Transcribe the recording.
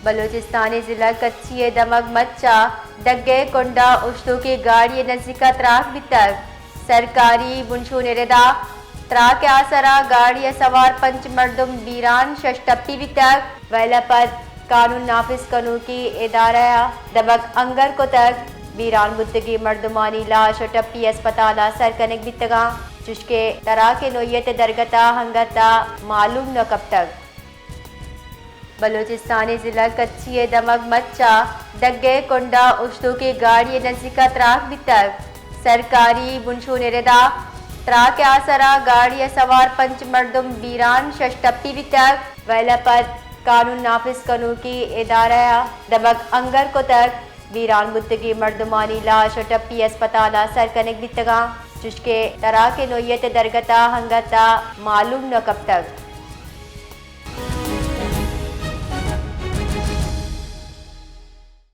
बलूचिस्तानी जिला कच्ची दमक मच्चा दग्गे कोंडा उश्तू की गाड़ी नजीका त्राक बितक सरकारी बुनशू निरेदा त्राक आसरा गाड़ी सवार पंच मर्दुम बीरान शष्टप्पी बितक वैला पर कानून नाफिज कनू की इदारा दबक अंगर को तक बीरान बुद्दगी मर्दुमानी लाश और टप्पी अस्पताल सरकनक बितगा चुशके तरा के नोयत दरगता हंगता मालूम न कब तक। बलूचिस्तानी जिला कच्ची दमक मच्चा दग्गे कोंडा उश्तू की गाड़ी नजीका त्राक बितक सरकारी बुनशू निरेदा त्राक आसरा गाड़ी सवार पंच मर्दुम बीरान शष्टप्पी बितक वैला पर कानून नाफिज कनू की इदारा दबक अंगर को तक बीरान बुद्दगी मर्दुमानी लाश और टप्पी अस्पताल सरकनक बितगा चुशके तरा के नोयत दरगता हंगता मालूम न कब तक।